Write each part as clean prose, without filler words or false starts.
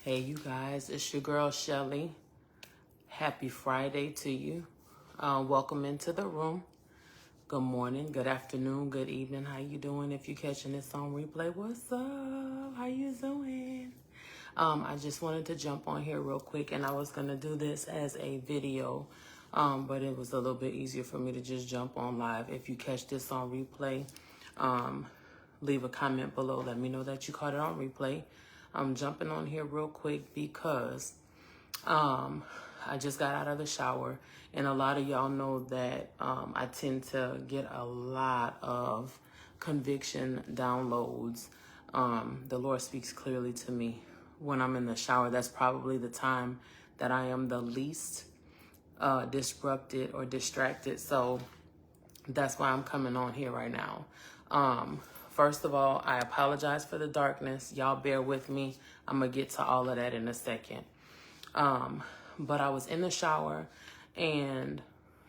Hey, you guys, it's your girl Shelly. Happy Friday to you. Welcome into the room. Good morning, good afternoon, good evening. How you doing? If you're catching this on replay, what's up? How you doing? I just wanted to jump on here real quick, and I was going to do this as a video, but it was a little bit easier for me to just jump on live. If you catch this on replay, leave a comment below. Let me know that you caught it on replay. I'm jumping on here real quick because I just got out of the shower, and a lot of y'all know that I tend to get a lot of conviction downloads. The Lord speaks clearly to me when I'm in the shower. That's probably the time that I am the least disrupted or distracted. So that's why I'm coming on here right now. First of all, I apologize for the darkness. Y'all bear with me. I'm going to get to all of that in a second. But I was in the shower, and,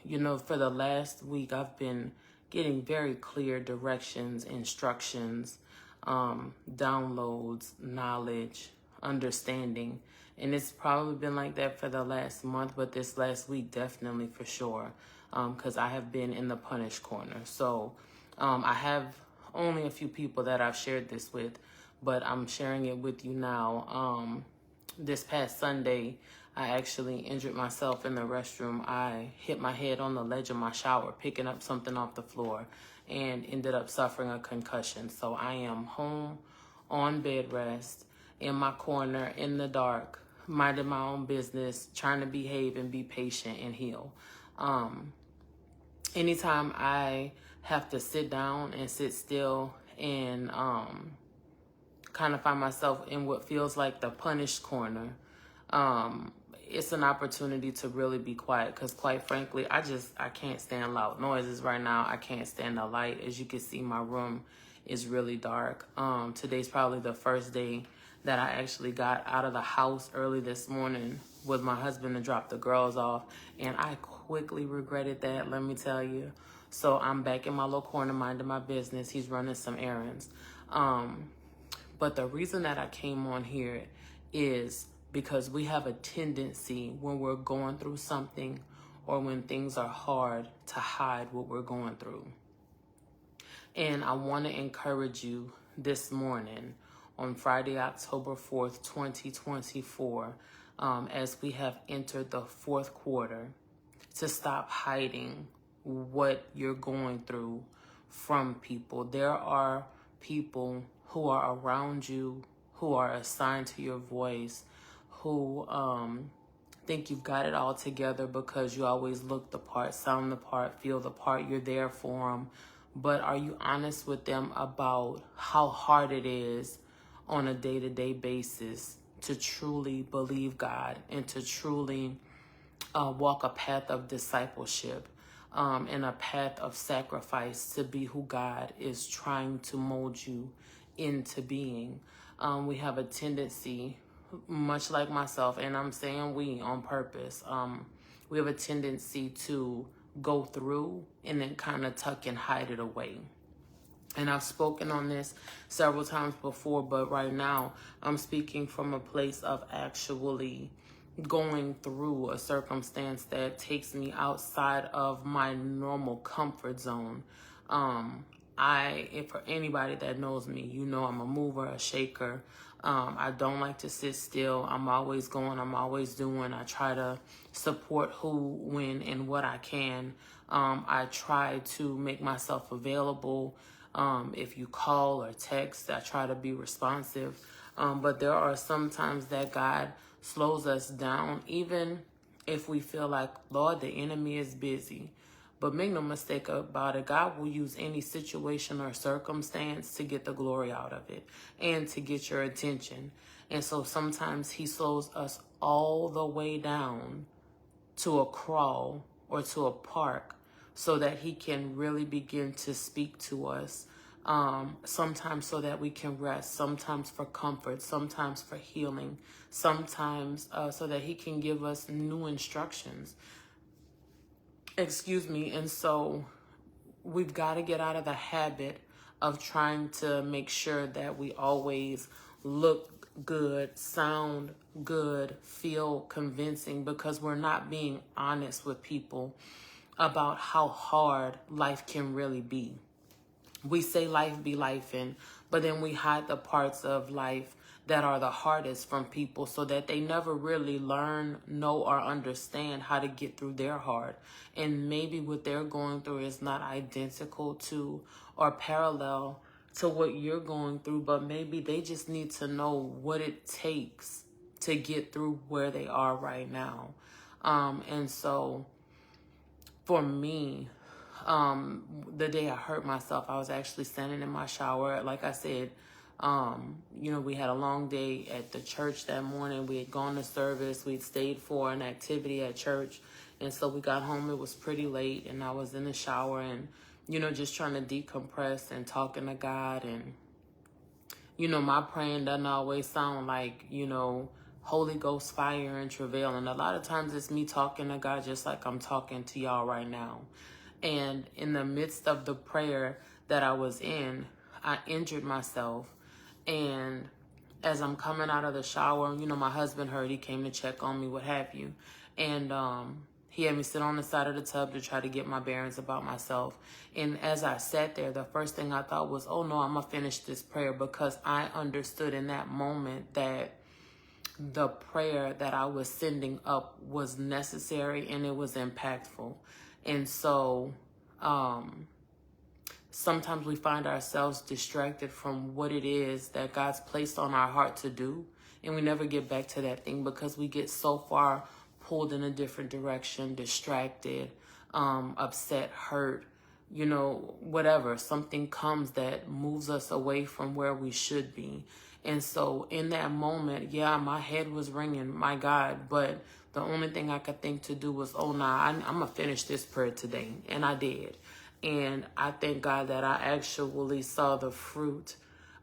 you know, for the last week, I've been getting very clear directions, instructions, downloads, knowledge, understanding. And it's probably been like that for the last month, but this last week, definitely for sure, because I have been in the punish corner. So I have only a few people that I've shared this with, but I'm sharing it with you now. This past Sunday, I actually injured myself in the restroom. I hit my head on the ledge of my shower, picking up something off the floor, and ended up suffering a concussion. So I am home on bed rest, in my corner, in the dark, minding my own business, trying to behave and be patient and heal. Anytime I have to sit down and sit still and kind of find myself in what feels like the punished corner, it's an opportunity to really be quiet, because quite frankly, I can't stand loud noises right now. I can't stand the light. As you can see, my room is really dark. Today's probably the first day that I actually got out of the house early this morning with my husband to drop the girls off, and I quickly regretted that, let me tell you. So I'm back in my little corner minding my business. He's running some errands. But the reason that I came on here is because we have a tendency when we're going through something or when things are hard to hide what we're going through. And I want to encourage you this morning on Friday, October 4th, 2024, as we have entered the fourth quarter, to stop hiding what you're going through from people. There are people who are around you, who are assigned to your voice, who think you've got it all together because you always look the part, sound the part, feel the part, you're there for them. But are you honest with them about how hard it is on a day-to-day basis to truly believe God and to truly walk a path of discipleship and a path of sacrifice to be who God is trying to mold you into being? We have a tendency, much like myself, and I'm saying we on purpose, we have a tendency to go through and then kind of tuck and hide it away. And I've spoken on this several times before, but right now I'm speaking from a place of actually going through a circumstance that takes me outside of my normal comfort zone. For anybody that knows me, you know I'm a mover, a shaker. I don't like to sit still. I'm always going, I'm always doing. I try to support who, when, and what I can. I try to make myself available. If you call or text, I try to be responsive. But there are some times that God slows us down, even if we feel like, Lord, the enemy is busy. But make no mistake about it, God will use any situation or circumstance to get the glory out of it and to get your attention. And so sometimes he slows us all the way down to a crawl or to a park so that he can really begin to speak to us. Sometimes so that we can rest, sometimes for comfort, sometimes for healing, sometimes so that he can give us new instructions. And so we've got to get out of the habit of trying to make sure that we always look good, sound good, feel convincing, because we're not being honest with people about how hard life can really be. We say life be lifing, but then we hide the parts of life that are the hardest from people so that they never really learn, know, or understand how to get through their hard. And maybe what they're going through is not identical to or parallel to what you're going through, but maybe they just need to know what it takes to get through where they are right now. And so for me, the day I hurt myself, I was actually standing in my shower. Like I said, we had a long day at the church that morning. We had gone to service. We'd stayed for an activity at church. And so we got home. It was pretty late, and I was in the shower and, just trying to decompress and talking to God. And, my praying doesn't always sound like, Holy Ghost fire and travail. And a lot of times it's me talking to God just like I'm talking to y'all right now. And in the midst of the prayer that I was in, I injured myself. And as I'm coming out of the shower, my husband heard, he came to check on me, what have you. And he had me sit on the side of the tub to try to get my bearings about myself. And as I sat there, the first thing I thought was, oh no, I'm going to finish this prayer, because I understood in that moment that the prayer that I was sending up was necessary and it was impactful. And so sometimes we find ourselves distracted from what it is that God's placed on our heart to do, and we never get back to that thing because we get so far pulled in a different direction, distracted, upset, hurt, whatever. Something comes that moves us away from where we should be. And so in that moment, yeah, my head was ringing, my God, but the only thing I could think to do was, oh, I'm going to finish this prayer today. And I did. And I thank God that I actually saw the fruit,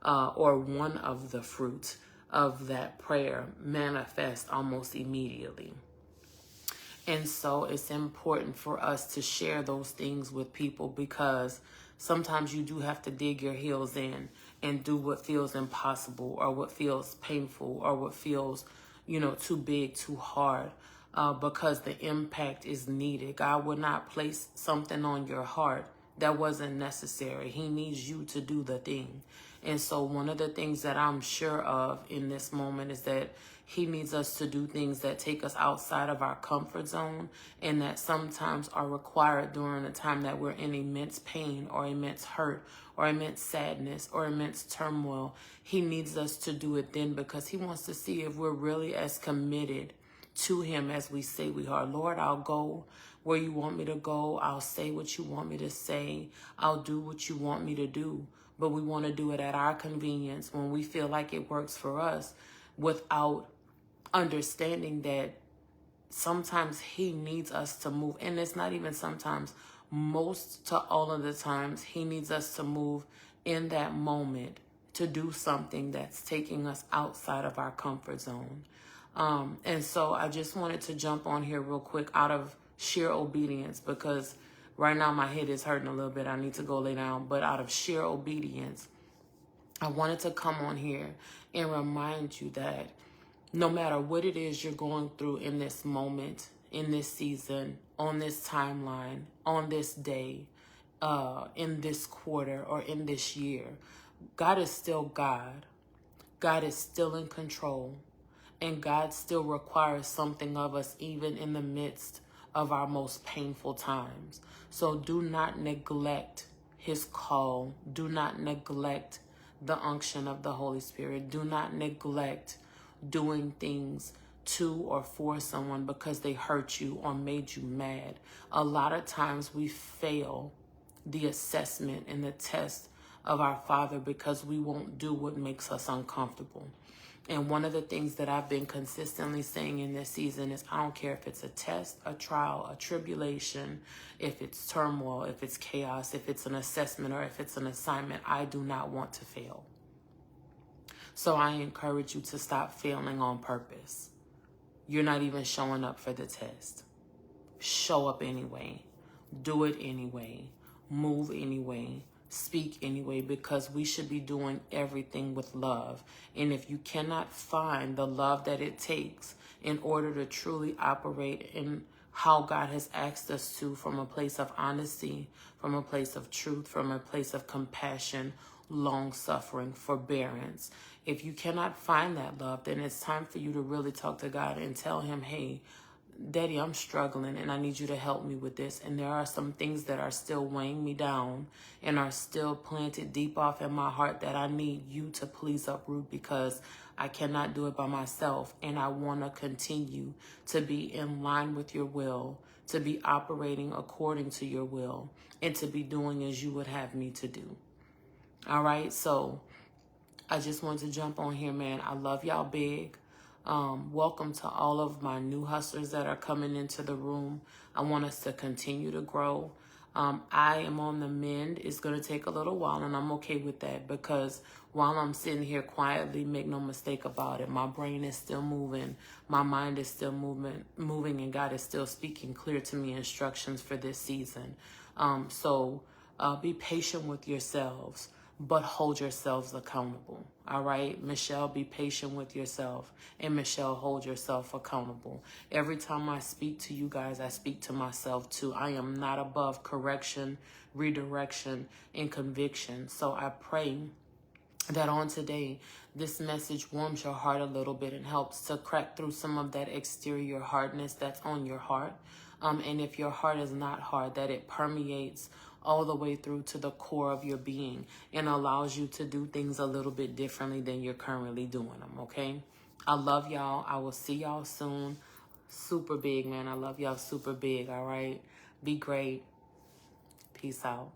or one of the fruits of that prayer manifest almost immediately. And so it's important for us to share those things with people, because sometimes you do have to dig your heels in and do what feels impossible, or what feels painful, or what feels, too big, too hard, because the impact is needed. God would not place something on your heart that wasn't necessary. He needs you to do the thing. And so one of the things that I'm sure of in this moment is that he needs us to do things that take us outside of our comfort zone, and that sometimes are required during a time that we're in immense pain or immense hurt or immense sadness or immense turmoil. He needs us to do it then, because he wants to see if we're really as committed to him as we say we are. Lord, I'll go where you want me to go. I'll say what you want me to say. I'll do what you want me to do. But we want to do it at our convenience, when we feel like it works for us, without understanding that sometimes he needs us to move. And it's not even sometimes, most to all of the times, he needs us to move in that moment to do something that's taking us outside of our comfort zone. And so I just wanted to jump on here real quick out of sheer obedience, because right now my head is hurting a little bit. I need to go lay down. But out of sheer obedience, I wanted to come on here and remind you that no matter what it is you're going through in this moment, in this season, on this timeline, on this day, in this quarter, or in this year, God is still God. God is still in control. And God still requires something of us, even in the midst of our most painful times. So do not neglect his call. Do not neglect the unction of the Holy Spirit. Do not neglect doing things to or for someone because they hurt you or made you mad. A lot of times we fail the assessment and the test of our Father because we won't do what makes us uncomfortable. And one of the things that I've been consistently saying in this season is, I don't care if it's a test, a trial, a tribulation, if it's turmoil, if it's chaos, if it's an assessment, or if it's an assignment, I do not want to fail. So I encourage you to stop failing on purpose. You're not even showing up for the test. Show up anyway. Do it anyway. Move anyway. speak anyway, because we should be doing everything with love. And if you cannot find the love that it takes in order to truly operate in how God has asked us to, from a place of honesty, from a place of truth, from a place of compassion, long suffering, forbearance, if you cannot find that love, then it's time for you to really talk to God and tell him, hey, Daddy, I'm struggling and I need you to help me with this. And there are some things that are still weighing me down and are still planted deep off in my heart that I need you to please uproot, because I cannot do it by myself. And I want to continue to be in line with your will, to be operating according to your will, and to be doing as you would have me to do. All right. So I just wanted to jump on here, man. I love y'all big. Welcome to all of my new hustlers that are coming into the room. I want us to continue to grow. I am on the mend. It's going to take a little while, and I'm okay with that, because while I'm sitting here quietly, make no mistake about it, my brain is still moving. My mind is still moving, and God is still speaking clear to me instructions for this season. So be patient with yourselves, but hold yourselves accountable. All right, Michelle, be patient with yourself. And Michelle, hold yourself accountable. Every time I speak to you guys, I speak to myself too. I am not above correction, redirection, and conviction. So I pray that on today, this message warms your heart a little bit and helps to crack through some of that exterior hardness that's on your heart. And if your heart is not hard, that it permeates all the way through to the core of your being and allows you to do things a little bit differently than you're currently doing them, okay? I love y'all. I will see y'all soon. Super big, man. I love y'all super big, all right? Be great. Peace out.